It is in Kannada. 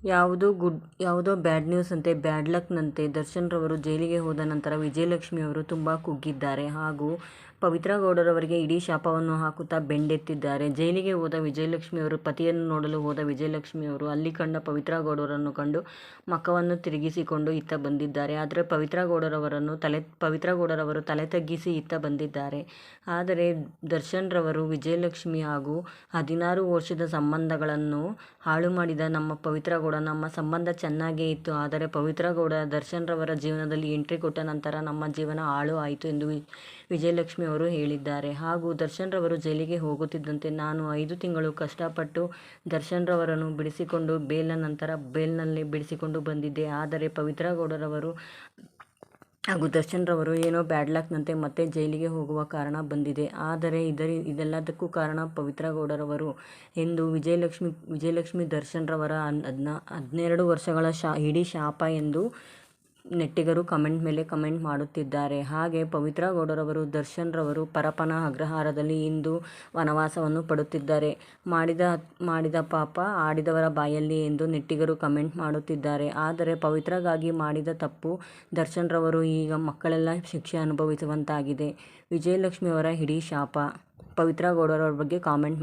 ಯಾವುದೋ ಬ್ಯಾಡ್ ನ್ಯೂಸ್ ಅಂತೆ, ಬ್ಯಾಡ್ ಲಕ್ನಂತೆ. ದರ್ಶನ್ ರವರು ಜೈಲಿಗೆ ಹೋದ ನಂತರ ವಿಜಯಲಕ್ಷ್ಮಿ ಅವರು ತುಂಬ ಕುಗ್ಗಿದ್ದಾರೆ ಹಾಗೂ ಪವಿತ್ರ ಗೌಡರವರಿಗೆ ಇಡೀ ಶಾಪವನ್ನು ಹಾಕುತ್ತಾ ಬೆಂಡೆತ್ತಿದ್ದಾರೆ. ಜೈಲಿಗೆ ಹೋದ ವಿಜಯಲಕ್ಷ್ಮಿ ಅವರು ಪತಿಯನ್ನು ನೋಡಲು ಹೋದ ವಿಜಯಲಕ್ಷ್ಮಿ ಅವರು ಅಲ್ಲಿ ಕಂಡ ಪವಿತ್ರ ಗೌಡರನ್ನು ಕಂಡು ಮಖವನ್ನು ತಿರುಗಿಸಿಕೊಂಡು ಇತ್ತ ಬಂದಿದ್ದಾರೆ. ಆದರೆ ಪವಿತ್ರ ಗೌಡರವರು ತಲೆ ತಗ್ಗಿಸಿ ಇತ್ತ ಬಂದಿದ್ದಾರೆ. ಆದರೆ ದರ್ಶನ್ ರವರು ವಿಜಯಲಕ್ಷ್ಮಿ ಹಾಗೂ 16 ವರ್ಷದ ಸಂಬಂಧಗಳನ್ನು ಹಾಳು ಮಾಡಿದ ನಮ್ಮ ಪವಿತ್ರ ಗೌಡ. ನಮ್ಮ ಸಂಬಂಧ ಚೆನ್ನಾಗೇ ಇತ್ತು, ಆದರೆ ಪವಿತ್ರ ಗೌಡ ದರ್ಶನ್ ರವರ ಜೀವನದಲ್ಲಿ ಎಂಟ್ರಿ ಕೊಟ್ಟ ನಂತರ ನಮ್ಮ ಜೀವನ ಹಾಳು ಆಯಿತು ಎಂದು ವಿಜಯಲಕ್ಷ್ಮಿ ಅವರು ಹೇಳಿದ್ದಾರೆ. ಹಾಗೂ ದರ್ಶನ್ ರವರು ಜೈಲಿಗೆ ಹೋಗುತ್ತಿದ್ದಂತೆ ನಾನು 5 ತಿಂಗಳು ಕಷ್ಟಪಟ್ಟು ದರ್ಶನ್ ರವರನ್ನು ಬಿಡಿಸಿಕೊಂಡು ಬೇಲ್ನಲ್ಲಿ ಬಿಡಿಸಿಕೊಂಡು ಬಂದಿದ್ದೆ. ಆದರೆ ಪವಿತ್ರ ಗೌಡರವರು ಹಾಗೂ ದರ್ಶನ್ ರವರು ಏನೋ ಬ್ಯಾಡ್ ಲಕ್ನಂತೆ ಮತ್ತೆ ಜೈಲಿಗೆ ಹೋಗುವ ಕಾರಣ ಬಂದಿದೆ. ಆದರೆ ಇದೆಲ್ಲದಕ್ಕೂ ಕಾರಣ ಪವಿತ್ರ ಗೌಡರವರು ಎಂದು ವಿಜಯಲಕ್ಷ್ಮಿ ದರ್ಶನ್ ರವರ 12 ವರ್ಷಗಳ ಇಡೀ ಶಾಪ ಎಂದು ನೆಟ್ಟಿಗರು ಕಮೆಂಟ್ ಮೇಲೆ ಕಮೆಂಟ್ ಮಾಡುತ್ತಿದ್ದಾರೆ. ಹಾಗೆ ಪವಿತ್ರ ಗೌಡರವರು ದರ್ಶನ್ ರವರು ಪರಪ್ಪನ ಅಗ್ರಹಾರದಲ್ಲಿ ಇಂದು ವನವಾಸವನ್ನು ಪಡುತ್ತಿದ್ದಾರೆ. ಮಾಡಿದ ಪಾಪ ಆಡಿದವರ ಬಾಯಲ್ಲಿ ಎಂದು ನೆಟ್ಟಿಗರು ಕಮೆಂಟ್ ಮಾಡುತ್ತಿದ್ದಾರೆ. ಆದರೆ ಪವಿತ್ರಗಾಗಿ ಮಾಡಿದ ತಪ್ಪು ದರ್ಶನ್ ರವರು ಈಗ ಮಕ್ಕಳೆಲ್ಲ ಶಿಕ್ಷೆ ಅನುಭವಿಸುವಂತಾಗಿದೆ. ವಿಜಯಲಕ್ಷ್ಮಿ ಅವರ ಇಡೀ ಶಾಪ. ಪವಿತ್ರ ಗೌಡರವರ ಬಗ್ಗೆ ಕಾಮೆಂಟ್